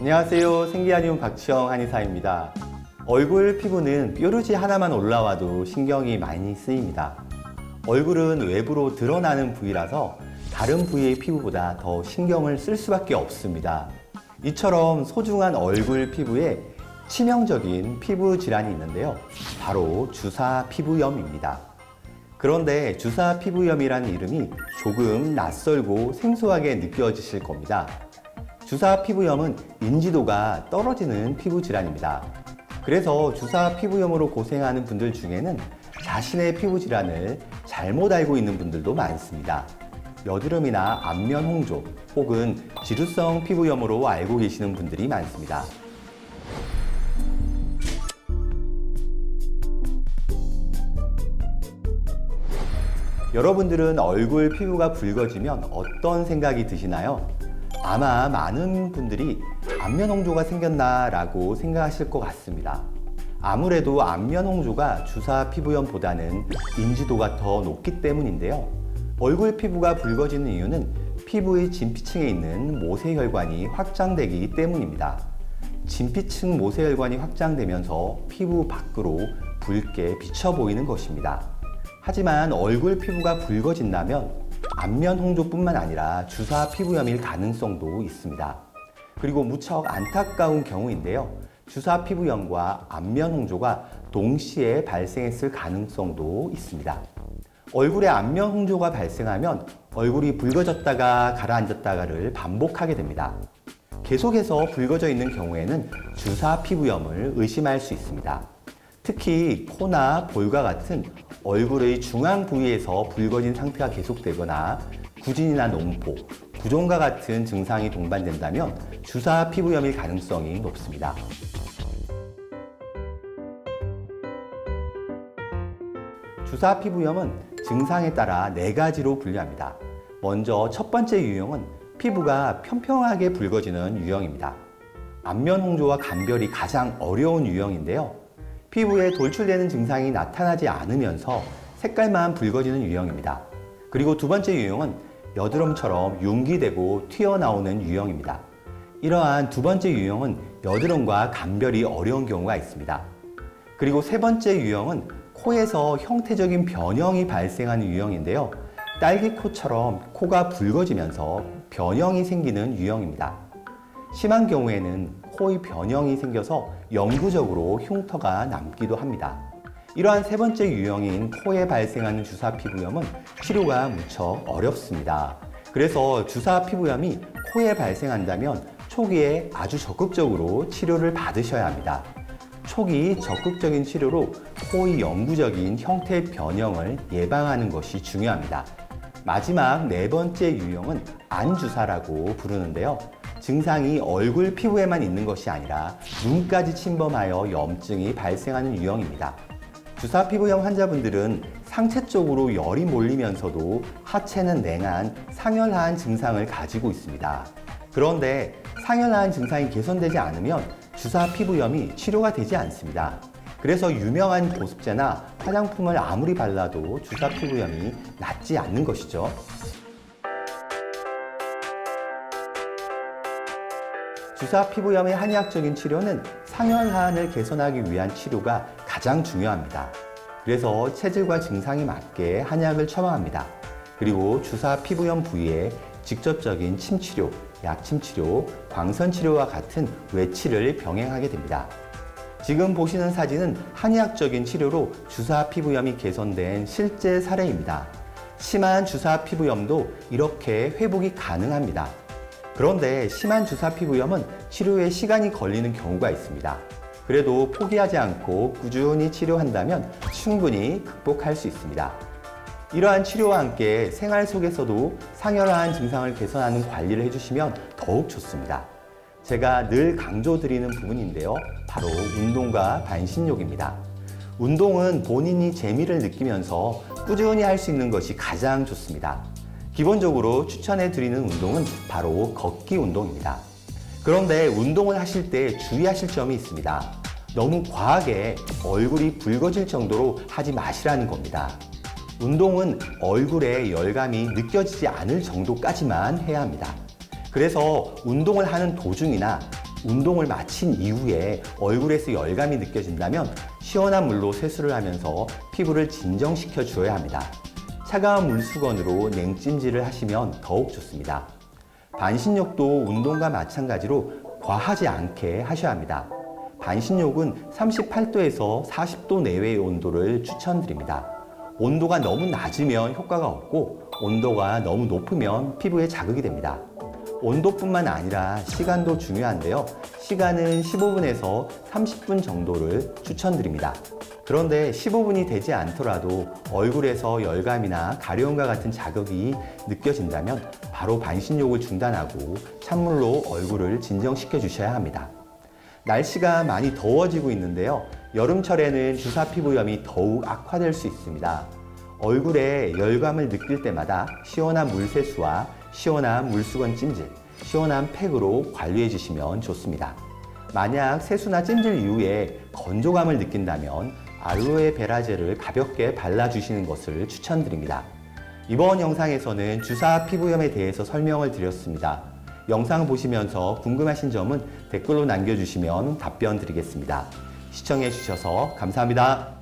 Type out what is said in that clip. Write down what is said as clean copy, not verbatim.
안녕하세요. 생기한의원 박지영 한의사입니다. 얼굴 피부는 뾰루지 하나만 올라와도 신경이 많이 쓰입니다. 얼굴은 외부로 드러나는 부위라서 다른 부위의 피부보다 더 신경을 쓸 수밖에 없습니다. 이처럼 소중한 얼굴 피부에 치명적인 피부 질환이 있는데요. 바로 주사 피부염입니다. 그런데 주사 피부염이라는 이름이 조금 낯설고 생소하게 느껴지실 겁니다. 주사 피부염은 인지도가 떨어지는 피부 질환입니다. 그래서 주사 피부염으로 고생하는 분들 중에는 자신의 피부 질환을 잘못 알고 있는 분들도 많습니다. 여드름이나 안면 홍조 혹은 지루성 피부염으로 알고 계시는 분들이 많습니다. 여러분들은 얼굴 피부가 붉어지면 어떤 생각이 드시나요? 아마 많은 분들이 안면 홍조가 생겼나 라고 생각하실 것 같습니다. 아무래도 안면 홍조가 주사 피부염보다는 인지도가 더 높기 때문인데요. 얼굴 피부가 붉어지는 이유는 피부의 진피층에 있는 모세혈관이 확장되기 때문입니다. 진피층 모세혈관이 확장되면서 피부 밖으로 붉게 비쳐 보이는 것입니다. 하지만 얼굴 피부가 붉어진다면 안면 홍조뿐만 아니라 주사 피부염일 가능성도 있습니다. 그리고 무척 안타까운 경우인데요. 주사 피부염과 안면 홍조가 동시에 발생했을 가능성도 있습니다. 얼굴에 안면 홍조가 발생하면 얼굴이 붉어졌다가 가라앉았다가를 반복하게 됩니다. 계속해서 붉어져 있는 경우에는 주사 피부염을 의심할 수 있습니다. 특히 코나 볼과 같은 얼굴의 중앙 부위에서 붉어진 상태가 계속되거나 구진이나 농포, 구종과 같은 증상이 동반된다면 주사 피부염일 가능성이 높습니다. 주사 피부염은 증상에 따라 4가지로 분류합니다. 먼저 첫 번째 유형은 피부가 평평하게 붉어지는 유형입니다. 안면 홍조와 감별이 가장 어려운 유형인데요. 피부에 돌출되는 증상이 나타나지 않으면서 색깔만 붉어지는 유형입니다. 그리고 두 번째 유형은 여드름처럼 융기되고 튀어나오는 유형입니다. 이러한 두 번째 유형은 여드름과 감별이 어려운 경우가 있습니다. 그리고 세 번째 유형은 코에서 형태적인 변형이 발생하는 유형인데요. 딸기코처럼 코가 붉어지면서 변형이 생기는 유형입니다. 심한 경우에는 코의 변형이 생겨서 영구적으로 흉터가 남기도 합니다. 이러한 세 번째 유형인 코에 발생하는 주사 피부염은 치료가 무척 어렵습니다. 그래서 주사 피부염이 코에 발생한다면 초기에 아주 적극적으로 치료를 받으셔야 합니다. 초기 적극적인 치료로 코의 영구적인 형태 변형을 예방하는 것이 중요합니다. 마지막 네 번째 유형은 안주사라고 부르는데요. 증상이 얼굴 피부에만 있는 것이 아니라 눈까지 침범하여 염증이 발생하는 유형입니다. 주사 피부염 환자분들은 상체 쪽으로 열이 몰리면서도 하체는 냉한 상열하한 증상을 가지고 있습니다. 그런데 상열하한 증상이 개선되지 않으면 주사 피부염이 치료가 되지 않습니다. 그래서 유명한 보습제나 화장품을 아무리 발라도 주사 피부염이 낫지 않는 것이죠. 주사 피부염의 한의학적인 치료는 상열하한을 개선하기 위한 치료가 가장 중요합니다. 그래서 체질과 증상에 맞게 한약을 처방합니다. 그리고 주사 피부염 부위에 직접적인 침치료, 약침치료, 광선치료와 같은 외치를 병행하게 됩니다. 지금 보시는 사진은 한의학적인 치료로 주사 피부염이 개선된 실제 사례입니다. 심한 주사 피부염도 이렇게 회복이 가능합니다. 그런데 심한 주사 피부염은 치료에 시간이 걸리는 경우가 있습니다. 그래도 포기하지 않고 꾸준히 치료한다면 충분히 극복할 수 있습니다. 이러한 치료와 함께 생활 속에서도 상열화한 증상을 개선하는 관리를 해주시면 더욱 좋습니다. 제가 늘 강조드리는 부분인데요. 바로 운동과 반신욕입니다. 운동은 본인이 재미를 느끼면서 꾸준히 할 수 있는 것이 가장 좋습니다. 기본적으로 추천해 드리는 운동은 바로 걷기 운동입니다. 그런데 운동을 하실 때 주의하실 점이 있습니다. 너무 과하게 얼굴이 붉어질 정도로 하지 마시라는 겁니다. 운동은 얼굴에 열감이 느껴지지 않을 정도까지만 해야 합니다. 그래서 운동을 하는 도중이나 운동을 마친 이후에 얼굴에서 열감이 느껴진다면 시원한 물로 세수를 하면서 피부를 진정시켜 주어야 합니다. 차가운 물수건으로 냉찜질을 하시면 더욱 좋습니다. 반신욕도 운동과 마찬가지로 과하지 않게 하셔야 합니다. 반신욕은 38도에서 40도 내외의 온도를 추천드립니다. 온도가 너무 낮으면 효과가 없고 온도가 너무 높으면 피부에 자극이 됩니다. 온도뿐만 아니라 시간도 중요한데요. 시간은 15분에서 30분 정도를 추천드립니다. 그런데 15분이 되지 않더라도 얼굴에서 열감이나 가려움과 같은 자극이 느껴진다면 바로 반신욕을 중단하고 찬물로 얼굴을 진정시켜 주셔야 합니다. 날씨가 많이 더워지고 있는데요. 여름철에는 주사 피부염이 더욱 악화될 수 있습니다. 얼굴에 열감을 느낄 때마다 시원한 물세수와 시원한 물수건 찜질, 시원한 팩으로 관리해 주시면 좋습니다. 만약 세수나 찜질 이후에 건조감을 느낀다면 알로에 베라젤을 가볍게 발라주시는 것을 추천드립니다. 이번 영상에서는 주사 피부염에 대해서 설명을 드렸습니다. 영상 보시면서 궁금하신 점은 댓글로 남겨주시면 답변 드리겠습니다. 시청해 주셔서 감사합니다.